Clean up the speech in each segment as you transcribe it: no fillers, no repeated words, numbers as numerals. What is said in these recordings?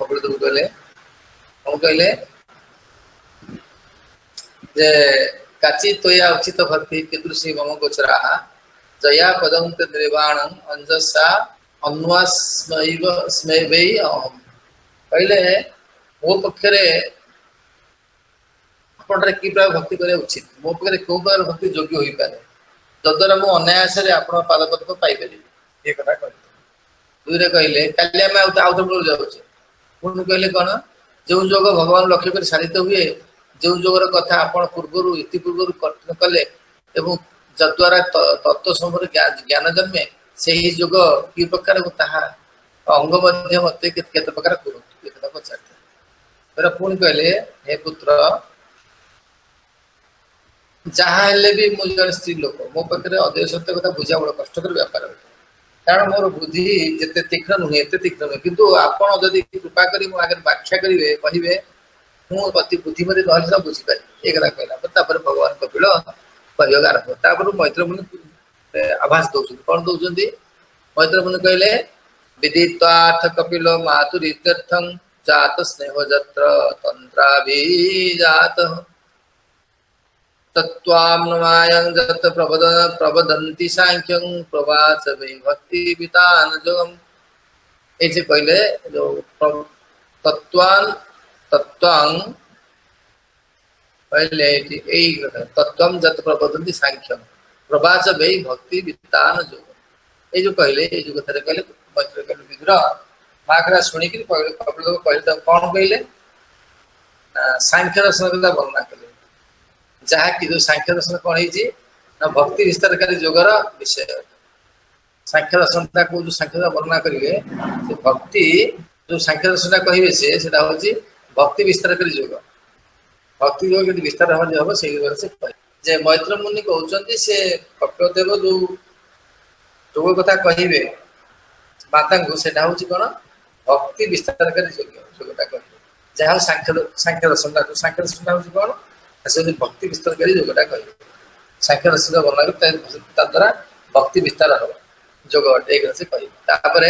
कपिलदेव कहले कौन कहले जे काची तोया उचित भक्ति कीदृशी मम गोचरा जया पदंत निर्वाणं अंजसा अन्वास्मैव स्मैवै अहम कहले मो पक्षरे आपन कि प्रकार भक्ति करे उचित मो पक्षरे को प्रकार भक्ति योग्य होई पारे तद्वारा मु अनायास रे आपन पादपद को पाई परिबी ए कथा कहले दुरे कहले काली हम आउट बोल जाउछे पुन कहले कोन जो जोग भगवान लक्ष्य कर साधित हुए जो जोगर कथा आपण पूर्वरु इति पूर्वरु कथन कले एवं जद्वारा तत्व संबंध ज्ञान जन्मे सेही जोग कि प्रकार ताहा अंग मध्य मते केते प्रकार करू ए कथा पछाते पर पुन कहले हे पुत्र जहाँ हेले भी मु जन स्त्री लोक मो पाखे अदय सत्य कथा बुझा बड़ कष्टकर व्यापार कारण मोर बुद्धि जिते तीक्ष्ण नुहे एते तीक्ष्ण नुहे किंतु आपण जदि कृपा करी मो आगे व्याख्या करिवे कहिवे मु अति बुद्धिमती रहले बुझी पारि एक कथा कहला तापर भगवान कपिल कहयोग आरंभ तापर मैत्र मुनि आभास दउछन कोन दउछन मैत्र मुनि कहले विदित्वार्थ कपिल मातुरीत्यर्थं जात स्नेह जत्र तंत्राभि जात तत्वाम्नमायं जत प्रबदन्ति सांख्यं प्रवाच वै भक्ति वितान जोगम ऐसे कहले जो तत्वान तत्वां पहले ए तत्वं जत प्रबदन्ति सांख्यं प्रवाच वै भक्ति वितान जोगम ए जो कहले ए जो कथा कहले मैत्र कहले विद्र माकरा सुनि कि कहले कपिल कहले कोन कहले सांख्य दर्शन का वर्णना कले जहाँ कि जो सांख्य दर्शन कौन है भक्ति विस्तारकारी जोगर विषय सांख्य दर्शन को जो सांख्य वर्णना करेंगे भक्ति जो सांख्य दर्शन कहे से भक्ति विस्तारकारी जोग भक्ति योग विस्तार हम से जे मैत्र मुनि कहते से कपिलदेव जो जोग कथा कहे माता को सेटा हूँ कौन भक्ति विस्तारकारी जोगता कहे जहाँ सांख्य दर्शन हूँ कौन से भक्ति विस्तार करी जोगटा कह सांख्य रस वर्णना द्वारा भक्ति विस्तार हो जोग एक से कह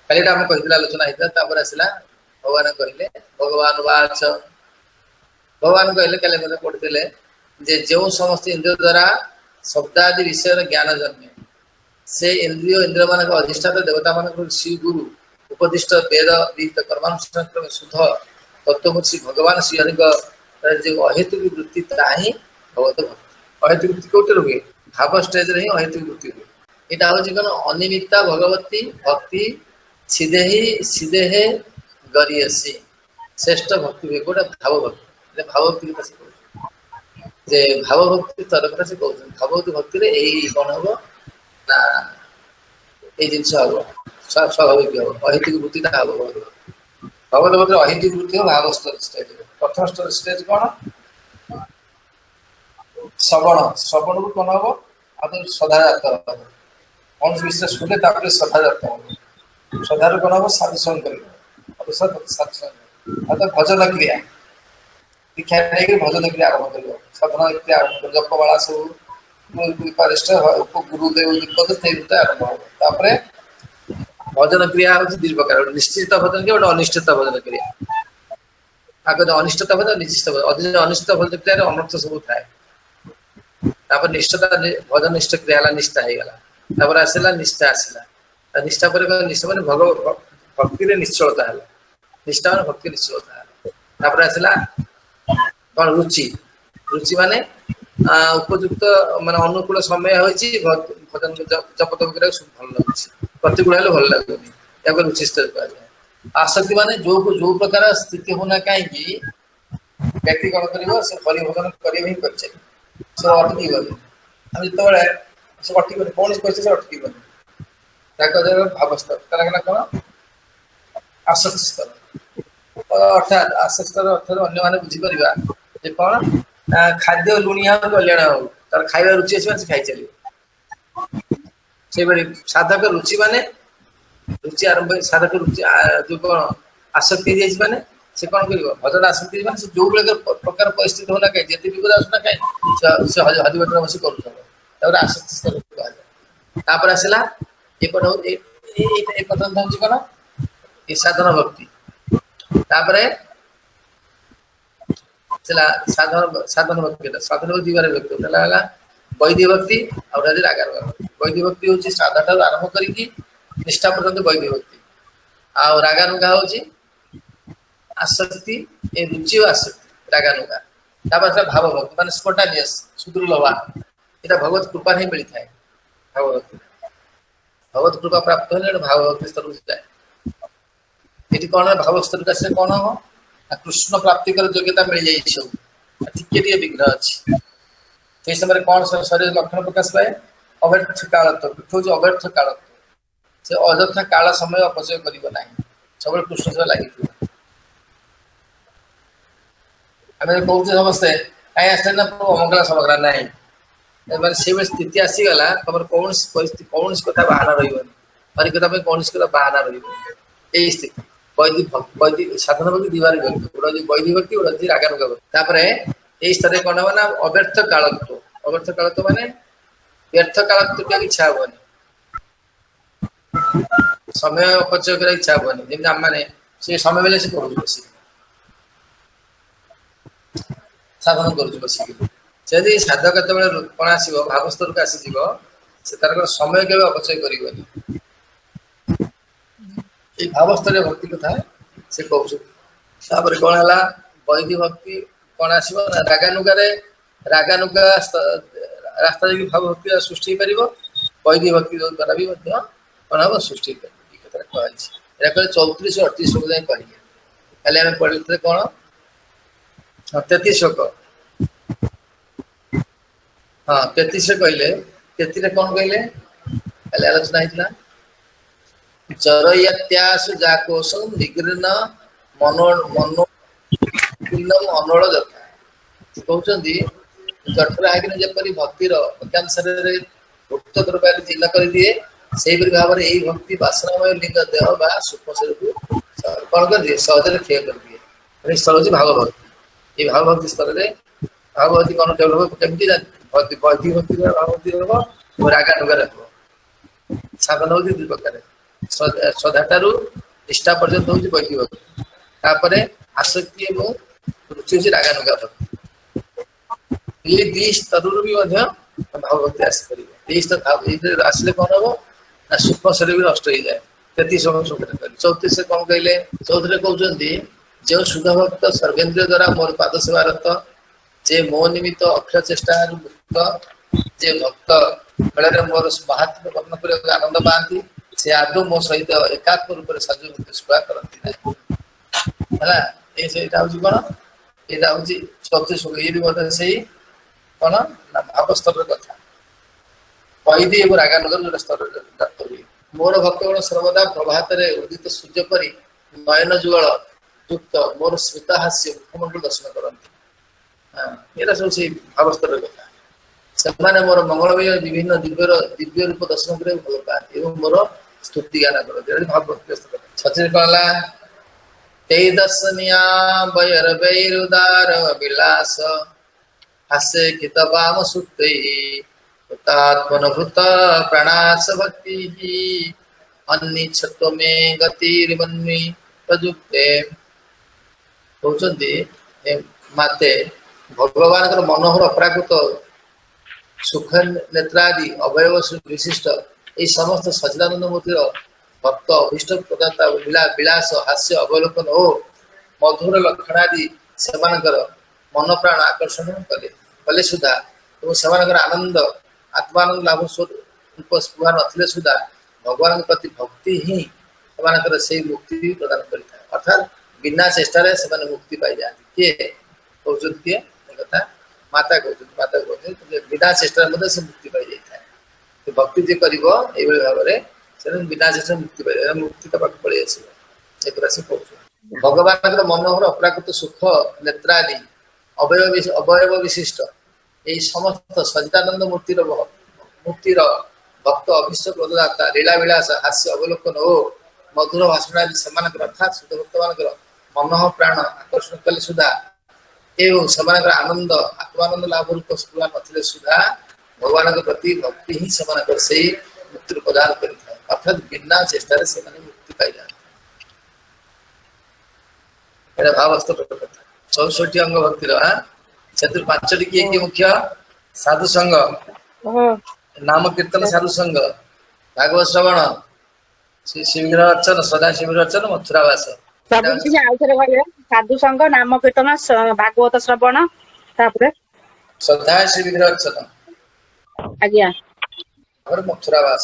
कल आम कही आलोचना होता आसला भगवान कहले भगवान वाच भगवान कहले कल पढ़ते जो समस्त इंद्रिय द्वारा शब्दादि विषय ज्ञान जन्मे से इंद्रिय इंद्रिय मान अधिष्ठाता देवता मान श्री गुरु उपदिष्ट वेद विहित कर्मानुष्ठान शुद्ध तत्वमसी भगवान श्रीहरि जो अहेतुक वृत्ति ताही भगवत भक्ति अहेतुक वृत्ति कोटे रुए भाव स्टेज रे अहेतुक वृत्ति रुए एटा होची कोन अनिमित्ता भगवती भक्ति सीधे हे गरियसी श्रेष्ठ भक्ति वे कोटा भाव भक्ति भाव भक्ति कसे कहू जे भाव भक्ति तरफ से कहू भाव भक्ति रे एई कोन हो ना ए जिंस हो स्वाभाविक हो अहेतुक वृत्ति ता हो भगवत भक्ति अहेतुक वृत्ति हो भाव स्टेज प्रथम स्टेज कौन श्रवण को कौन हम आप श्रद्धाजात कौन विषय सुने श्रद्धाजात हम श्रद्धार कौन हम साधुसन कर साधुसन भजन क्रिया दीक्षा नहीं भजन क्रिया आरम्भ कर साधना क्रिया आरम्भ कर जपमाला सब गुरुदेव आरम्भ हो भजन क्रिया हूँ दुई प्रकार निश्चित भजन क्रिया गोटे अनिश्चित भजन क्रिया आगे अनिष्टता भजन निश्चित अनिश्चित भजन क्रिया अनर्थ सब थाए निष्ठता भजन निष्ठ क्रिया निष्ठा हो गला आसला निष्ठा आसला निष्ठा पर निष्ठा मैंने भक्ति निश्चलता है निष्ठा मैंने भक्ति निश्चलता है आसला कौन रुचि रुचि माने उपयुक्त माने अनुकूल समय होची भजन जप तप करा भल लगुच प्रतिकूल हेले भल लगुनी या रुचि स्तर कहा आसक्ति माने जो प्रकार स्थिति होना कहीं व्यक्ति कौन कर से हरिभजन करें ही कर अटकी गले हम जो से अटकी कौन कैसे अटकी गले भाव स्तर कौन आसक्ति स्तर अर्थात आसक्ति स्तर अर्थात अन्य मैंने बुझीपर कौन खाद्य लुणिया हो कल्याण हो तार खाଇବା रुचि अच्छे खाई चलिए से साधक रुचि माने रुचि आरंभ साधक रुचि जो कौन आसक्ति माने से कौन कर भजन आसक्ति माने जो प्रकार परिस्थिति होना कहीं जिते विपद आसना कहीं से हरिभजन बस कर आसक्ति स्तर कह आसला कौन ये साधन भक्ति तापरे चला साधन भक्ति बारे व्यक्ति होता वैदिक भक्ति और रागानुगा भक्ति वैदिक भक्ति हूँ साधा ठार आरंभ करी निष्ठा पर्यंत वैदिक भक्ति आ रागानुगा हूँ आसक्ति ए रुचि और आसक्ति रागानुगा भाव भक्ति मान स्पॉन्टेनियस सुदृढ़ ये भगवत कृपा ही मिलता है भगवत कृपा प्राप्त होने भाव भक्ति स्तर जाए ये कौन है भाव स्तर का कौन हम कृष्ण प्राप्ति कर योग्यता मिल जाए सब टिके विघ्न अच्छी से समय कौन शरीर लक्षण प्रकाश पाए अव्यर्थ कालत्व हूँ अव्यर्थ कालत्व से अଯଥା काल समय अपचय करना सब कृष्ण सह लगी आम कहूँ समस्ते कहीं आसते ना अमंगला समग्रा ना मैंने से स्थिति आसीगला तुम कौन परिस्थिति कौन कथा बाहाना रही हरिकथा कौन कथा बाहाना रही स्थिति वैदिक साधन भक्ति दीवार भक्ति गोटा वैदिक भक्ति गोटा रागानुगा भक्ति यही स्तर कौन हम ना अव्यर्थ कालत्व माने व्यर्थ कालत्व क्या इच्छा हेनी समय अपचय कर इच्छा हेनी जमी आम मैंने से समय बेले से करूँ बस साधन करुँ बसिकी साधक केत कौन आसो भाव स्तर को आसीज से तार समय के अपचय कर भाव स्तर भक्ति कथा से कहूँ कौन है वैदिक भक्ति कौन आसो रागानुगा रागानुगा रास्ता देखिए भाव भक्ति सृष्टि पार वैदिक भक्ति द्वारा भी कौन हम सृष्टि कर कहले 34 और 38 श्लोक जाए कहे आम पढ़े कौन 33 श्लोक हाँ 33 कहले 33 कौन कहले आलोचना होता चरयत्यासु जाकोशम निगृण मनो अनोल जथा कहते जठर आगे जपरी भक्तिर अज्ञान शरीर गुप्त द्रव्य चिन्ह कर दिए से भाव में यही भक्ति वासनामय लिंग देह बा सूक्ष्म शरीर को कौन कर दिए सहज क्षय कर दिए स्तर हूँ भाव भक्ति ये भाव भक्ति स्तर में भाव भक्ति कौन डेभलप कमी वैदिक भक्ति भाव भक्ति रहा रागानुगा रहा साधन हूँ दुई प्रकार श्रद्धाठार निष्ठा पर्यंत हूँ वैदिक भक्ति तापर आसक्ति और रुचि हूँ रागानुगा भक्ति ये दी स्तर भी भाव भक्ति आसपर आसले कौन हम ना सूक्ष्म शरीर भी नष्ट हो जाए 33 34 से कौन कहले 34 कहते जो शुद्ध भक्त सर्वेन्द्रिय द्वारा मोर पाद सेवारत जे मो निमित्त अक्षय चेष्टा मुक्त जे भक्त बेले मोर महात्म वर्णन कर आनंद पाती से आदौ मो सहित एकात्म रूप से साजु स्पृहा करती है कौन यहाँ हूँ 34 ये भी से कौन ना भाव स्तर कथा वैदिक और रागानुगा जो स्तर मोर भक्तगण सर्वदा प्रभात उदित सूर्य परी नयन जुगल युक्त मोर स्मित हास्य मुखमंडल दर्शन करती ये सब से भाव स्तर कथा से मोर मंगलमय विभिन्न दिव्य रूप दर्शन कर भल पाती मोर स्तुति गान करते भाव भक्ति स्तर छत्तीस कहला ते दर्शनिया वैरुदार विलास हास्य खित वाम सुक्त तात्मनुभूत प्रणास भक्ति अन्निच्छत्व में गतिर्मन्वी प्रयुक्ते कहते माते भगवान मनोहर अपराकृत सुख नेत्रादि अवयव विशिष्ट ये समस्त सच्चिदानंद मूर्तिर भक्त अभीष्ट प्रदाता विलास हास्य अवलोकन हो मधुर लक्षणादि से मन प्राण आकर्षण कले सुधा और आनंद आत्मानंद लाभ स्वरूप स्पृहा नथिले सुधा भगवान प्रति भक्ति ही से मुक्ति भी प्रदान करता है अर्थात बिना चेष्टा से मुक्ति पाई जाती किए कहते किए कथा माता कहते बिना चेष्टा से मुक्ति पाई जाता है तो भक्ति जी कर भाव में बिना चेष्टा मुक्ति पाई मुक्ति तो पाक पड़े आसो से कहूँ भगवान मनोहर अपराकृत सुख नेत्रादि अवयव विशिष्ट यही समस्त सच्चिदानंद मुक्तिर भक्त अभीष्ट प्रदाता लीला विलास हास्य अवलोकन हो मधुर भाषण आदि से अर्थात शुद्ध भक्त मान मन प्राण आकर्षण कले सुधा एवं से आनंद आत्मानंद लाभ रूप स्पृहा नथिले सुधा भगवान प्रति भक्ति ही से मुक्ति प्रदान कर अर्थात बिना चेष्टा से मुक्ति पाई जाती ଏଇଟା ଭାବସ୍ଥ କଥା। 64 ଅଙ୍ଗ ଭକ୍ତିର ସେଥିରୁ 5ଟି କିଏ କିଏ ମୁଖ୍ୟ? ସାଧୁ ସଂଘ, ନାମ କୀର୍ତ୍ତନ, ସାଧୁ ସଂଘ, ଭାଗବତ ଶ୍ରବଣ, ଶିବିର ଅର୍ଚନ, ସଦା ଶିବିର ଅର୍ଚନ, ମଥୁରା ବାସ। ସବୁ କିଛି ଆଉଥରେ କହିଲେ। ସାଧୁ ସଂଘ, ନାମ କୀର୍ତ୍ତନ, ଭାଗବତ ଶ୍ରବଣ, ତାପରେ ସଦା ଶିବିର ଅର୍ଚନ, ଆଜ୍ଞା, ତାପରେ ମଥୁରା ବାସ।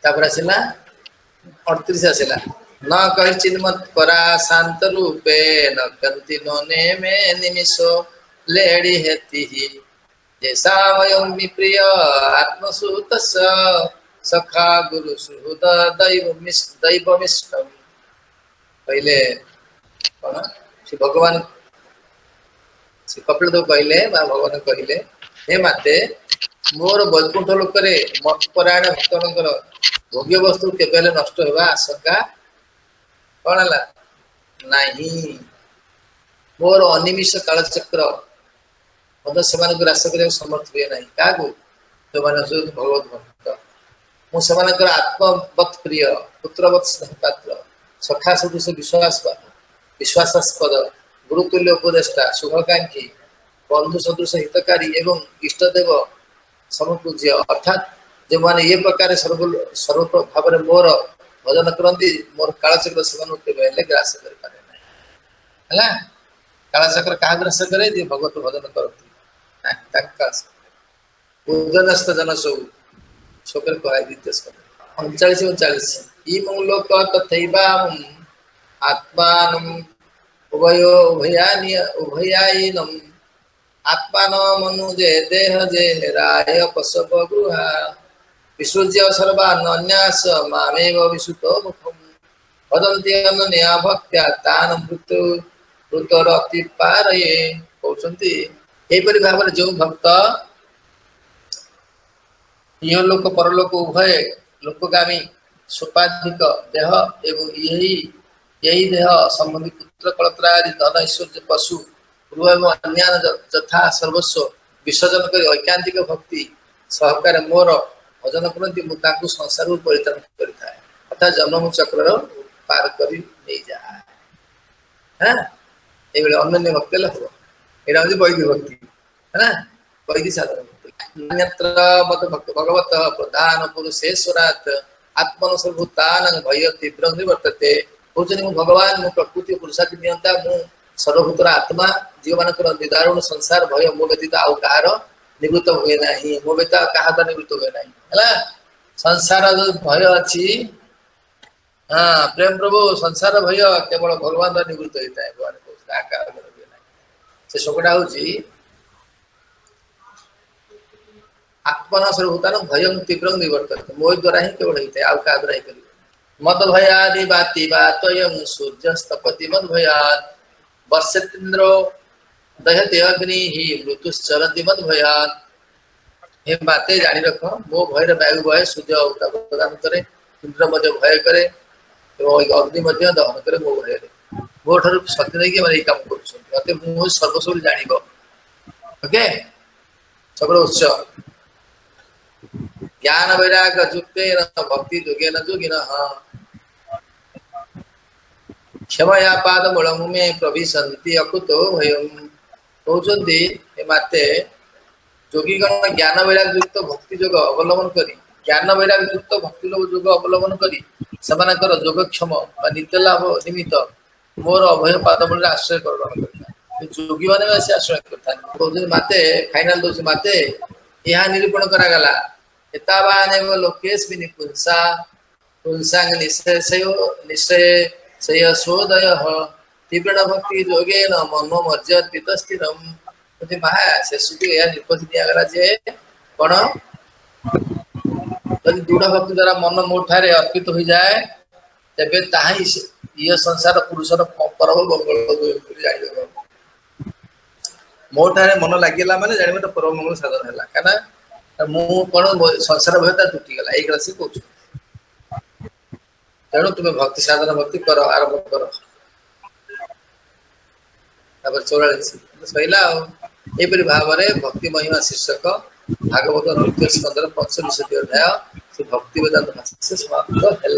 ତାପରେ ଆସିଲା 38 ଆସିଲା न कहि चिन्मत परा शांत रूपे न कंति नोने में निमिषो लेडी हेती ही जैसा वयं प्रिय आत्मसुत सखा गुरु सुहृद दैवमिष्टम। पहले कौन श्री भगवान श्री कपिल देव कहले भगवान कहले हे माते मोर वैकुंठ लोकरे मत्परायण भक्तनकर भोग्य वस्तु केबे नष्ट होगा आशंका कौन है नहीं। मोर अनिमिष कालचक्र मत से ग्रास करने समर्थ हुए ना क्या जो मैंने भगवत भक्त मुझे आत्मवत् प्रिय पुत्रवत् स्नेहपात्र सखा सदृश विश्वासास्पद गुरुतुल्य उपदेष्टा शुभकांक्षी बंधु सदृश हितकारी एवं इष्टदेव समपूज्य अर्थात जो मैंने ये प्रकार सर्व भाव मोर भजन करती मोर कालचक्र से ग्रास कर कालचक्र क्या ग्रास करे भगवत भजन करती उदनस्थ जन सब शोकर कह 39-39 इमं लोक तथैवा आत्मान उभयायिनम आत्मान मनुजे देह जे राय पशव गृहा विसृज्य सर्वान्यास मामेव विसुतो मुखम वदन्ति अनन्या भक्त्या तान मृत्यु मृतरति पारये कहउछन्ति एपरि भाବରେ जो भक्त इह लोक परलोक उभय लोकगामी सोपाधिक देह एवं यही देह संबंधी पुत्र कलत्र आदि धन ऐश्वर्य पशु गृह एवं अन्यान्य यथा सर्वस्व विसर्जन कर ऐकांतिक भक्ति सहकार मोर भजन करती मुझे संसार परित्राण करता है अर्थात जन्म चक्र पार कर नहीं जाए हाँ ये अन्य भक्ति हम यहाँ हूँ वैदिक भक्ति है ना वैदिक साधन भक्ति मत भक्त भगवत प्रधान पुरुषेश्वरात् आत्मन सर्वभूतान भय तीव्र निवर्तते कहते मु भगवान मु प्रकृति पुरुषार्थी नियंता मु सर्वभूतर आत्मा जीव मान निदारुण संसार भय मो व्यतीत आउ कहार निवृत्त हुए ना मो व्यतीत क्या निवृत्त हुए ना है संसार जो भय अच्छी हाँ प्रेम प्रभु संसार भय केवल भगवान निवृत्त होता है भगवान से सबटा हूँ आत्मना सर्वभूतान भय तीव्र निवर्तते मो द्वारा ही केवल होता है आउ क्या द्वारा ही कर मद भयादि बाति बातयं सूर्यस्तपति मद भयाद वर्षेन्द्रो दहते अग्नि ही मृत्युश्चरति मद भयाद हे बाते जानी रख मो भय वायु भय सूर्य प्रदान करे इंद्र मध्य भय करे अग्नि मध्य दहन करे मो भय मो ठार शक्ति नहीं मैंने ये काम कर सर्वस्व जान ओके सब उच्च ज्ञान वैराग्य युक्ते भक्ति योगेन योगिन क्षमया पाद मूलम में प्रविशन्ति अकुतो भयम कहते माते योगीगण ज्ञान वैराग्य युक्त भक्ति योग अवलंबन करी ज्ञान वैराग्य युक्त भक्ति योग अवलंबन करी सेमानकर योगक्षम नित्य लाभ निमित्त मोर अभय पाद मूल आश्रय ग्रहण करता योगी मैंने आश्रय करता कहते माते फाइनाल दौर माते यहाँ निरूपण करागला एतावानेव लोकेस्मिन् पुंसा पुंसांग निश्चयशोदयः तीव्रण भक्ति योगेन मनो मज्जति स्थिरम कहते महा शेषु यह निष्पत्ति दिगला जे कौन यदि दृढ़ भक्ति द्वारा मन मोठारे अर्पित हो जाए तेबे ताही यह संसार पुरुषर परम मंगल जान मोठारे मन लगिला माने जानिबे तो परम मंगल साधन है कहना मु कौन संसार भयता तुटीगला एक राशि कह तेणु तुम्हें भक्ति साधन भक्ति कर आरंभ कर 44 सैला एपरी भाव में भक्ति महिमा शीर्षक भागवत 3 स्कंदर 45 अध्याय से भक्ति वेदांत भाष्य समाप्त है।